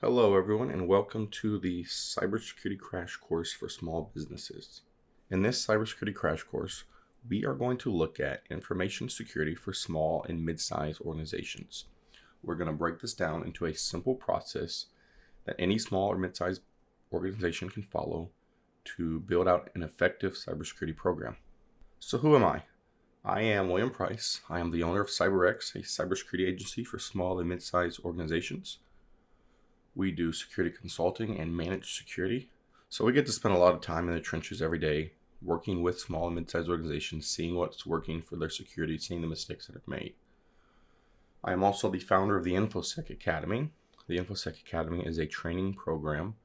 Hello, everyone, and welcome to the Cybersecurity Crash Course for Small Businesses. In this Cybersecurity Crash Course, we are going to look at information security for small and mid-sized organizations. We're going to break this down into a simple process that any small or mid-sized organization can follow to build out an effective cybersecurity program. So who am I? I am William Price. I am the owner of CyberX, a cybersecurity agency for small and mid-sized organizations. We do security consulting and managed security. So we get to spend a lot of time in the trenches every day, working with small and mid-sized organizations, seeing what's working for their security, seeing the mistakes that are made. I am also the founder of the InfoSec Academy. The InfoSec Academy is a training program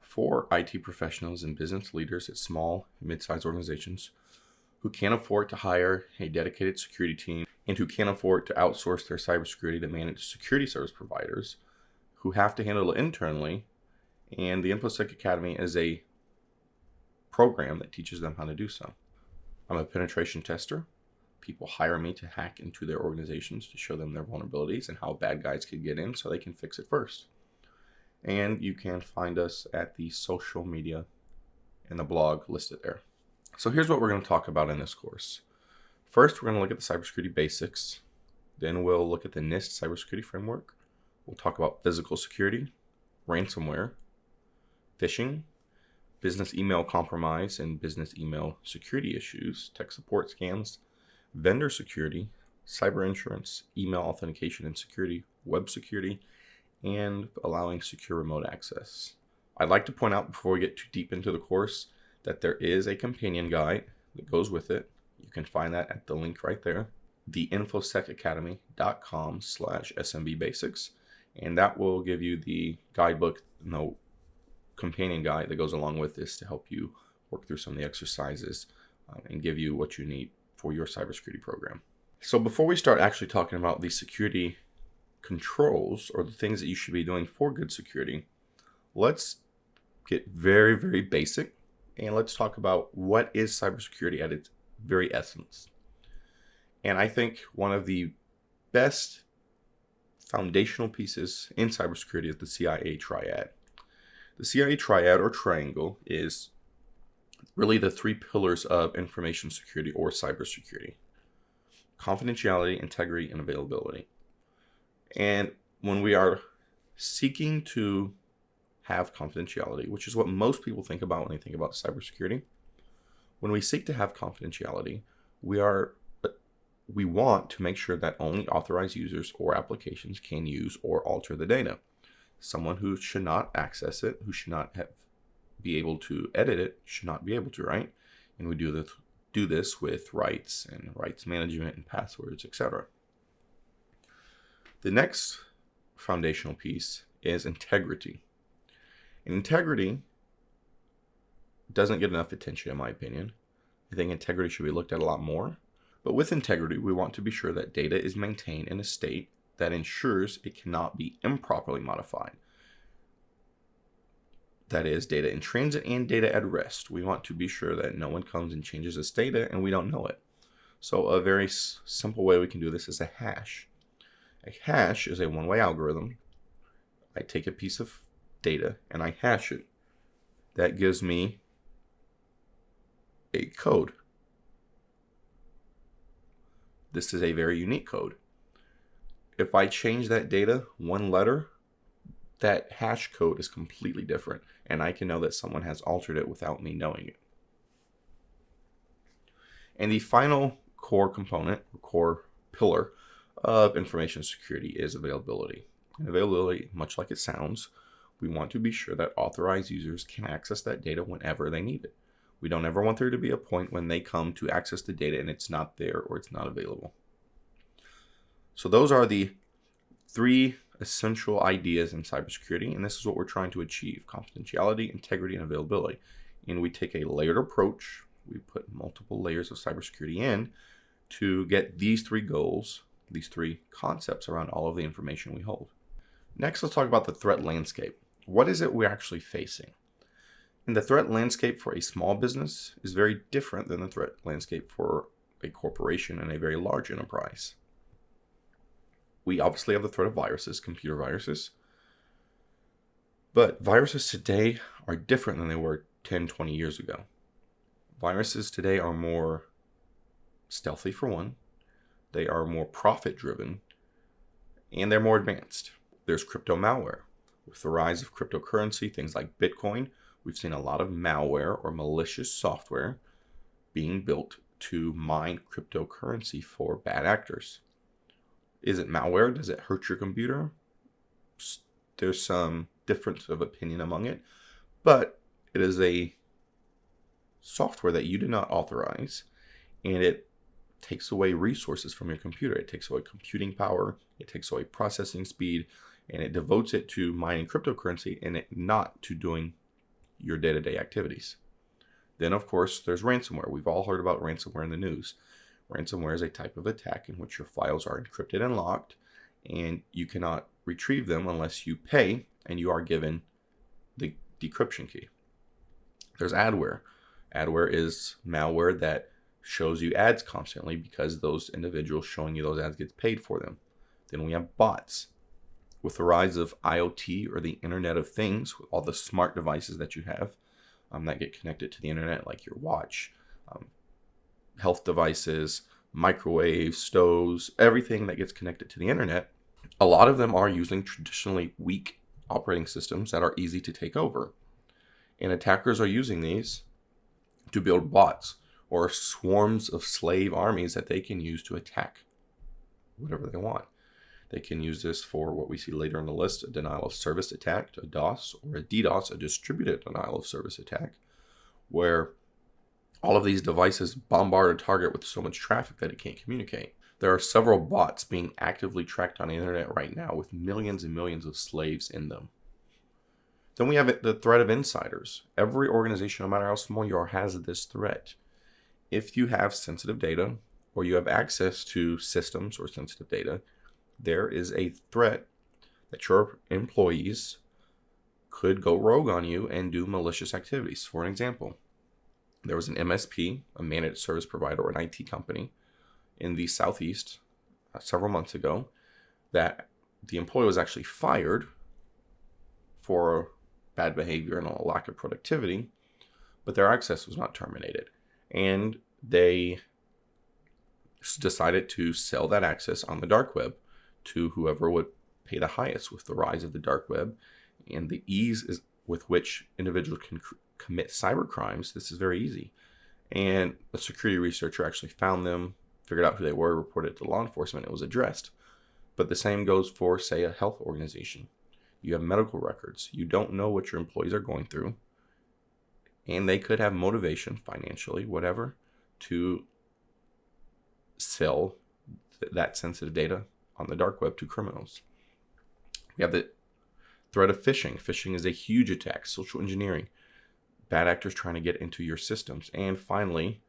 for IT professionals and business leaders at small and mid-sized organizations who can't afford to hire a dedicated security team and who can't afford to outsource their cybersecurity to managed security service providers who have to handle it internally. And the InfoSec Academy is a program that teaches them how to do so. I'm a penetration tester. People hire me to hack into their organizations to show them their vulnerabilities and how bad guys could get in so they can fix it first. And you can find us at the social media and the blog listed there. So here's what we're going to talk about in this course. First, we're going to look at the cybersecurity basics. Then we'll look at the NIST cybersecurity framework. We'll talk about physical security, ransomware, phishing, business email compromise and business email security issues, tech support scams, vendor security, cyber insurance, email authentication and security, web security, and allowing secure remote access. I'd like to point out before we get too deep into the course that there is a companion guide that goes with it. You can find that at the link right there, theinfosecacademy.com/SMBBasics. And that will give you the guidebook, companion guide that goes along with this to help you work through some of the exercises and give you what you need for your cybersecurity program. So before we start actually talking about the security controls or the things that you should be doing for good security, let's get very, very basic and let's talk about what is cybersecurity at its very essence. And I think one of the best foundational pieces in cybersecurity is the CIA Triad. The CIA Triad or triangle is really the three pillars of information security or cybersecurity: confidentiality, integrity, and availability. And when we are seeking to have confidentiality, which is what most people think about when they think about cybersecurity, when we seek to have confidentiality, we want to make sure that only authorized users or applications can use or alter the data. Someone who should not access it, who should not be able to edit it, should not be able to, right? And we do this with rights and rights management and passwords, etc. The next foundational piece is integrity. And integrity doesn't get enough attention, in my opinion. I think integrity should be looked at a lot more. But with integrity, we want to be sure that data is maintained in a state that ensures it cannot be improperly modified. That is, data in transit and data at rest. We want to be sure that no one comes and changes this data and we don't know it. So a very simple way we can do this is a hash. A hash is a one-way algorithm. I take a piece of data and I hash it. That gives me a code. This is a very unique code. If I change that data one letter, that hash code is completely different, and I can know that someone has altered it without me knowing it. And the final core component, or core pillar of information security is availability. And availability, much like it sounds, we want to be sure that authorized users can access that data whenever they need it. We don't ever want there to be a point when they come to access the data and it's not there or it's not available. So those are the three essential ideas in cybersecurity, and this is what we're trying to achieve: confidentiality, integrity, and availability. And we take a layered approach. We put multiple layers of cybersecurity in to get these three goals, these three concepts around all of the information we hold. Next, let's talk about the threat landscape. What is it we're actually facing? And the threat landscape for a small business is very different than the threat landscape for a corporation and a very large enterprise. We obviously have the threat of viruses, computer viruses. But viruses today are different than they were 10, 20 years ago. Viruses today are more stealthy for one, they are more profit driven, and they're more advanced. There's crypto malware. With the rise of cryptocurrency, things like Bitcoin, we've seen a lot of malware or malicious software being built to mine cryptocurrency for bad actors. Is it malware? Does it hurt your computer? There's some difference of opinion among it, but it is a software that you do not authorize, and it takes away resources from your computer. It takes away computing power, it takes away processing speed, and it devotes it to mining cryptocurrency and it not to doing your day-to-day activities. Then, of course, there's ransomware. We've all heard about ransomware in the news. Ransomware is a type of attack in which your files are encrypted and locked, and you cannot retrieve them unless you pay and you are given the decryption key. There's adware. Adware is malware that shows you ads constantly because those individuals showing you those ads gets paid for them. Then we have bots. With the rise of IoT, or the Internet of Things, with all the smart devices that you have that get connected to the internet, like your watch, health devices, microwaves, stoves, everything that gets connected to the internet, a lot of them are using traditionally weak operating systems that are easy to take over. And attackers are using these to build bots or swarms of slave armies that they can use to attack whatever they want. They can use this for what we see later in the list, a denial of service attack, a DOS, or a DDoS, a distributed denial of service attack, where all of these devices bombard a target with so much traffic that it can't communicate. There are several bots being actively tracked on the internet right now with millions and millions of slaves in them. Then we have the threat of insiders. Every organization, no matter how small you are, has this threat. If you have sensitive data or you have access to systems or sensitive data, there is a threat that your employees could go rogue on you and do malicious activities. For an example, there was an MSP, a managed service provider or an IT company in the Southeast several months ago that the employee was actually fired for bad behavior and a lack of productivity, but their access was not terminated. And they decided to sell that access on the dark web to whoever would pay the highest. With the rise of the dark web and the ease with which individuals can commit cyber crimes, this is very easy. And a security researcher actually found them, figured out who they were, reported it to law enforcement, it was addressed. But the same goes for, say, a health organization. You have medical records. You don't know what your employees are going through, and they could have motivation, financially, whatever, to sell that sensitive data on the dark web to criminals. We have the threat of phishing. Phishing is a huge attack. Social engineering. Bad actors trying to get into your systems. And finally,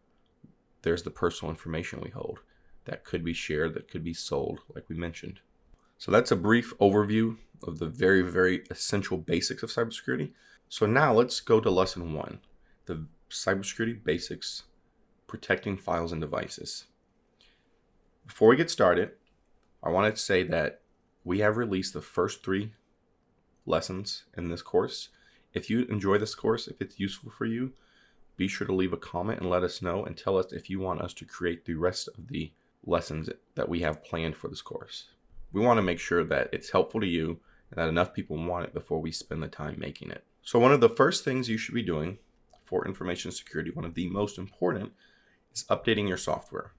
there's the personal information we hold that could be shared, that could be sold, like we mentioned. So that's a brief overview of the very, very essential basics of cybersecurity. So now let's go to lesson 1, the cybersecurity basics, protecting files and devices. Before we get started, I wanted to say that we have released the first 3 lessons in this course. If you enjoy this course, if it's useful for you, be sure to leave a comment and let us know, and tell us if you want us to create the rest of the lessons that we have planned for this course. We want to make sure that it's helpful to you and that enough people want it before we spend the time making it. So one of the first things you should be doing for information security, one of the most important, is updating your software.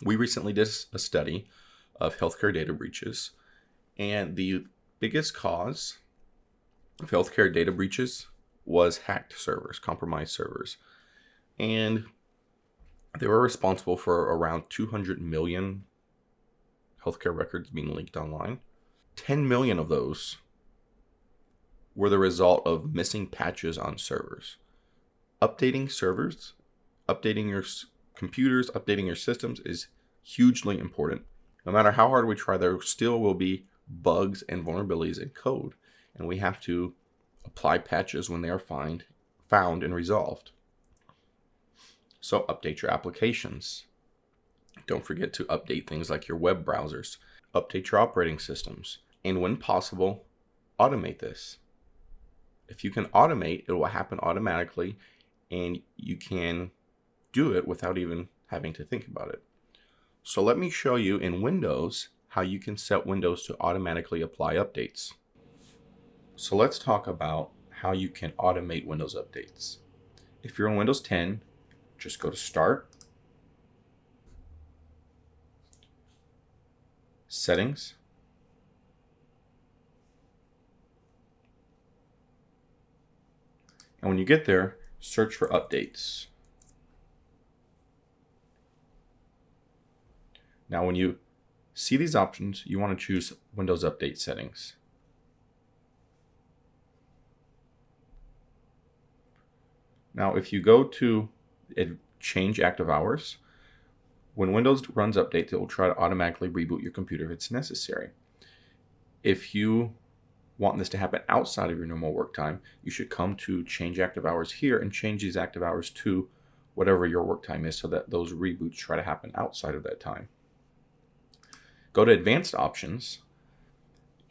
We recently did a study of healthcare data breaches, and the biggest cause of healthcare data breaches was hacked servers, compromised servers. And they were responsible for around 200 million healthcare records being leaked online. 10 million of those were the result of missing patches on servers. Updating servers, updating your computers, updating your systems is hugely important. No matter how hard we try, there still will be bugs and vulnerabilities in code, and we have to apply patches when they are found and resolved. So update your applications. Don't forget to update things like your web browsers. Update your operating systems. And when possible, automate this. If you can automate, it will happen automatically, and you can do it without even having to think about it. So let me show you in Windows how you can set Windows to automatically apply updates. So let's talk about how you can automate Windows updates. If you're on Windows 10, just go to Start, Settings, and when you get there, search for Updates. Now when you see these options, you want to choose Windows Update Settings. Now if you go to change active hours, when Windows runs updates, it will try to automatically reboot your computer if it's necessary. If you want this to happen outside of your normal work time, you should come to change active hours here and change these active hours to whatever your work time is so that those reboots try to happen outside of that time. Go to advanced options.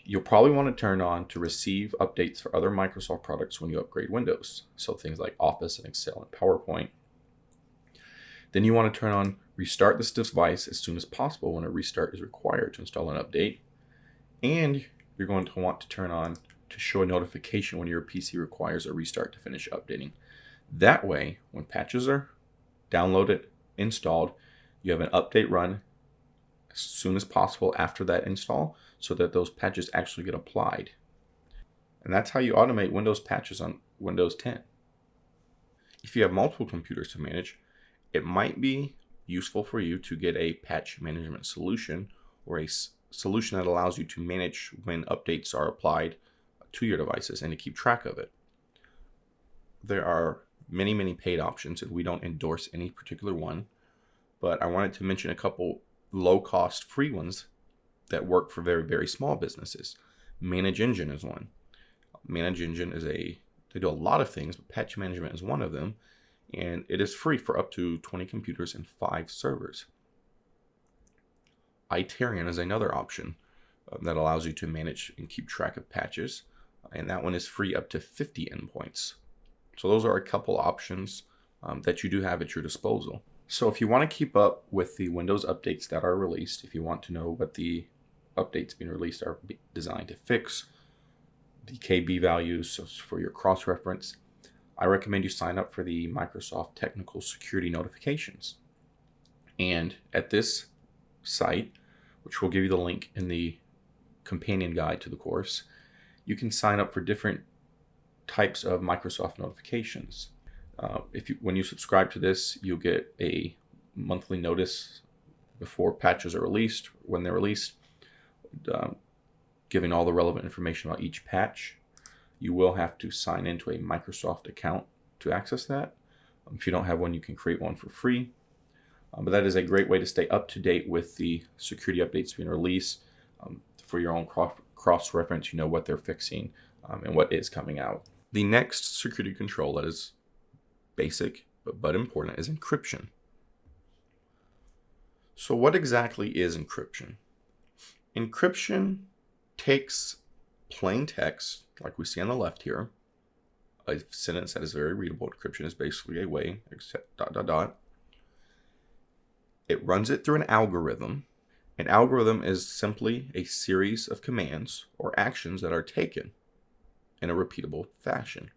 You'll probably want to turn on to receive updates for other Microsoft products when you upgrade Windows. So things like Office and Excel and PowerPoint. Then you want to turn on restart this device as soon as possible when a restart is required to install an update. And you're going to want to turn on to show a notification when your PC requires a restart to finish updating. That way, when patches are downloaded, installed, you have an update run as soon as possible after that install so that those patches actually get applied. And that's how you automate Windows patches on Windows 10. If you have multiple computers to manage, it might be useful for you to get a patch management solution or a solution that allows you to manage when updates are applied to your devices and to keep track of it. There are many paid options, and we don't endorse any particular one, but I wanted to mention a couple low-cost free ones that work for very small businesses. Manage Engine is one. Manage Engine is they do a lot of things, but patch management is one of them, and it is free for up to 20 computers and 5 servers. Itarian is another option that allows you to manage and keep track of patches, and that one is free up to 50 endpoints. So those are a couple options that you do have at your disposal. So if you want to keep up with the Windows updates that are released, if you want to know what the updates being released are designed to fix, the KB values for your cross-reference, I recommend you sign up for the Microsoft Technical Security notifications. And at this site, which will give you the link in the companion guide to the course, you can sign up for different types of Microsoft notifications. When you subscribe to this, you'll get a monthly notice before patches are released, when they're released, giving all the relevant information about each patch. You will have to sign into a Microsoft account to access that. If you don't have one, you can create one for free. But that is a great way to stay up to date with the security updates being released. For your own cross-reference, you know what they're fixing and what is coming out. The next security control that is basic but important is encryption. So what exactly is encryption? Encryption takes plain text, like we see on the left here, a sentence that is very readable. Encryption is basically a way, except ... It runs it through an algorithm. An algorithm is simply a series of commands or actions that are taken in a repeatable fashion.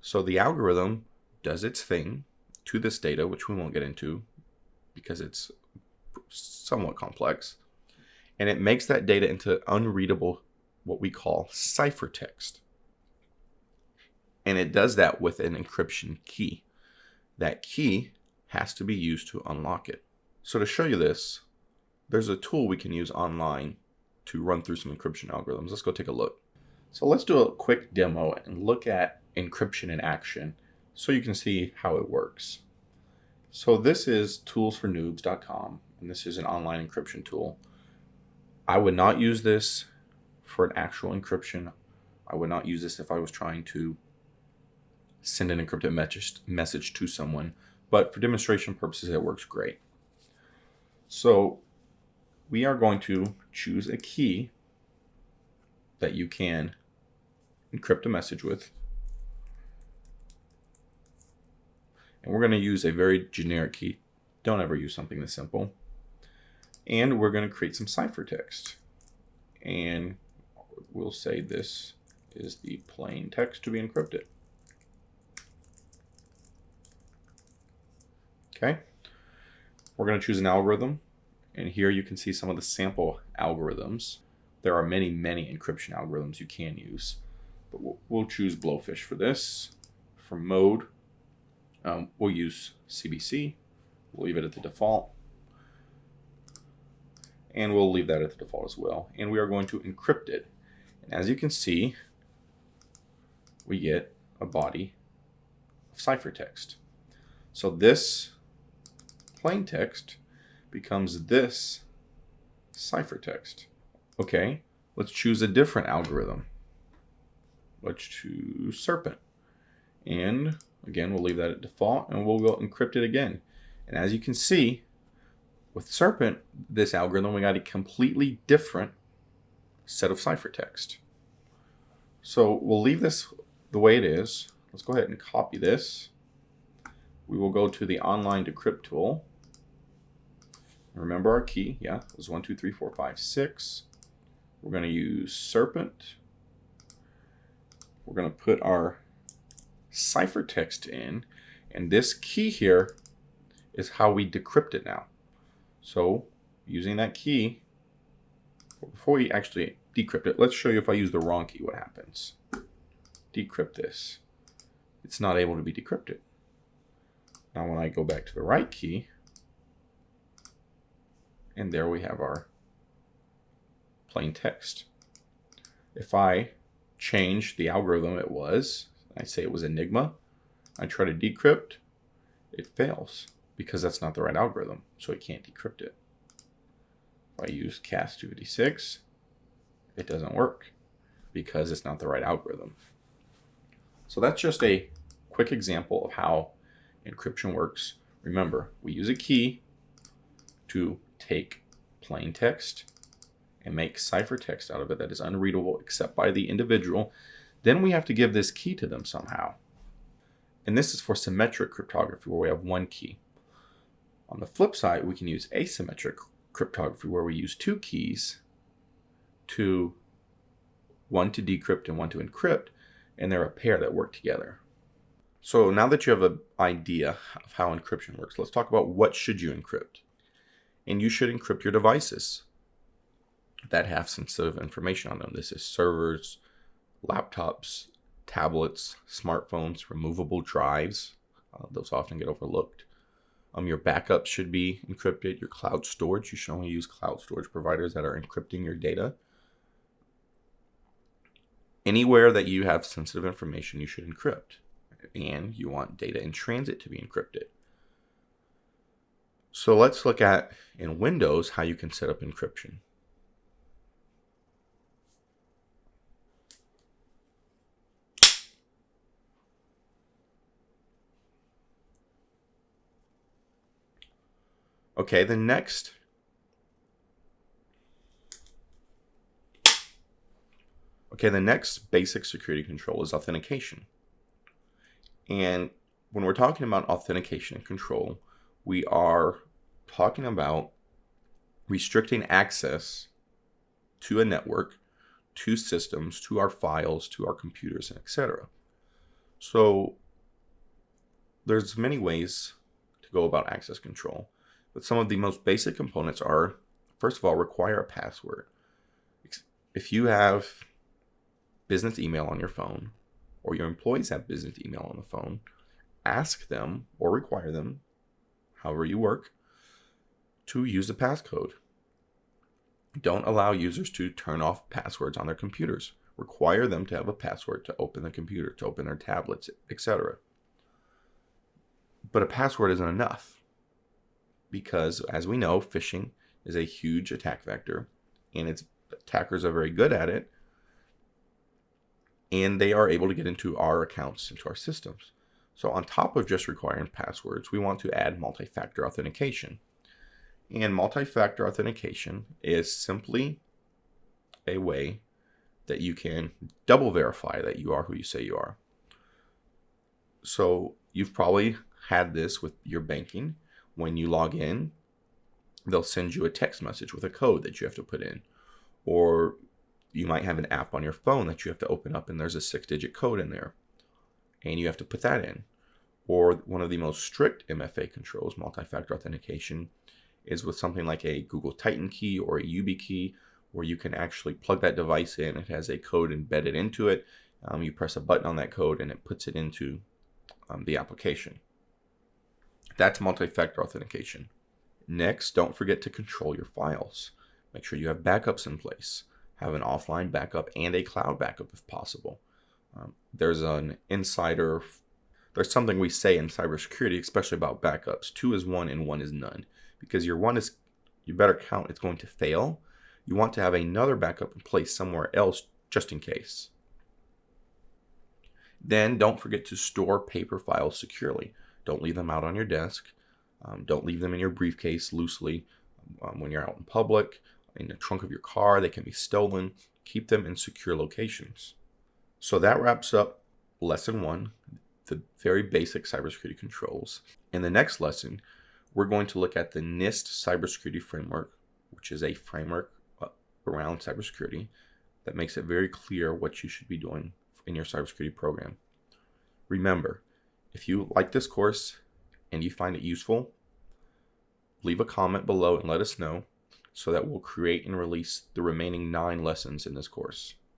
So the algorithm does its thing to this data, which we won't get into because it's somewhat complex, and it makes that data into unreadable, what we call ciphertext. And it does that with an encryption key. That key has to be used to unlock it. So to show you this, there's a tool we can use online to run through some encryption algorithms. Let's go take a look. So let's do a quick demo and look at encryption in action so you can see how it works. So this is toolsfornoobs.com, and this is an online encryption tool. I would not use this for an actual encryption. I would not use this if I was trying to send an encrypted message to someone, but for demonstration purposes, it works great. So we are going to choose a key that you can encrypt a message with. And we're going to use a very generic key. Don't ever use something this simple. And we're going to create some ciphertext. And we'll say this is the plain text to be encrypted. Okay. We're going to choose an algorithm. And here you can see some of the sample algorithms. There are many, many encryption algorithms you can use. But we'll choose Blowfish for this. For mode, we'll use CBC. We'll leave it at the default. And we'll leave that at the default as well. And we are going to encrypt it. And as you can see, we get a body of ciphertext. So this plain text becomes this ciphertext. Okay, let's choose a different algorithm. Let's choose Serpent. And again, we'll leave that at default and we'll go encrypt it again. And as you can see, with Serpent, this algorithm, we got a completely different set of ciphertext. So we'll leave this the way it is. Let's go ahead and copy this. We will go to the online decrypt tool. Remember our key, yeah, it was 1, 2, 3, 4, 5, 6. We're going to use Serpent. We're going to put our ciphertext in, and this key here is how we decrypt it now. So using that key, before we actually decrypt it, let's show you if I use the wrong key, what happens. Decrypt this. It's not able to be decrypted. Now when I go back to the right key, and there we have our plain text. If I change the algorithm it was, I say it was Enigma, I try to decrypt, it fails because that's not the right algorithm, so it can't decrypt it. If I use CAS256, it doesn't work because it's not the right algorithm. So that's just a quick example of how encryption works. Remember, we use a key to take plain text and make ciphertext out of it that is unreadable except by the individual. Then we have to give this key to them somehow. And this is for symmetric cryptography where we have one key. On the flip side, we can use asymmetric cryptography where we use two keys, one to decrypt and one to encrypt, and they're a pair that work together. So now that you have an idea of how encryption works, let's talk about what should you encrypt. And you should encrypt your devices that have sensitive information on them. This is servers, laptops, tablets, smartphones, removable drives. Those often get overlooked. Your backups should be encrypted. Your cloud storage, you should only use cloud storage providers that are encrypting your data. Anywhere that you have sensitive information, you should encrypt. And you want data in transit to be encrypted. So let's look at, in Windows, how you can set up encryption. Okay, the next basic security control is authentication. And when we're talking about authentication and control, we are talking about restricting access to a network, to systems, to our files, to our computers, etc. So there's many ways to go about access control, but some of the most basic components are, first of all, require a password. If you have business email on your phone, or your employees have business email on the phone, ask them or require them, however you work, to use the passcode. Don't allow users to turn off passwords on their computers. Require them to have a password to open the computer, to open their tablets, etc. But a password isn't enough because, as we know, phishing is a huge attack vector, and attackers are very good at it, and they are able to get into our accounts, into our systems. So on top of just requiring passwords, we want to add multi-factor authentication. And multi-factor authentication is simply a way that you can double verify that you are who you say you are. So you've probably had this with your banking. When you log in, they'll send you a text message with a code that you have to put in. Or you might have an app on your phone that you have to open up and there's a 6-digit code in there and you have to put that in. Or one of the most strict MFA controls, multi-factor authentication, is with something like a Google Titan key or a YubiKey, where you can actually plug that device in. It has a code embedded into it. You press a button on that code and it puts it into the application. That's multi-factor authentication. Next, don't forget to control your files. Make sure you have backups in place. Have an offline backup and a cloud backup if possible. There's something we say in cybersecurity, especially about backups. 2 is 1 and 1 is none. Because your 1 is, you better count, it's going to fail. You want to have another backup in place somewhere else just in case. Then don't forget to store paper files securely. Don't leave them out on your desk. Don't leave them in your briefcase loosely when you're out in public, in the trunk of your car. They can be stolen. Keep them in secure locations. So that wraps up lesson 1, the very basic cybersecurity controls. In the next lesson, we're going to look at the NIST cybersecurity framework, which is a framework around cybersecurity that makes it very clear what you should be doing in your cybersecurity program. Remember, if you like this course and you find it useful, leave a comment below and let us know so that we'll create and release the remaining 9 lessons in this course.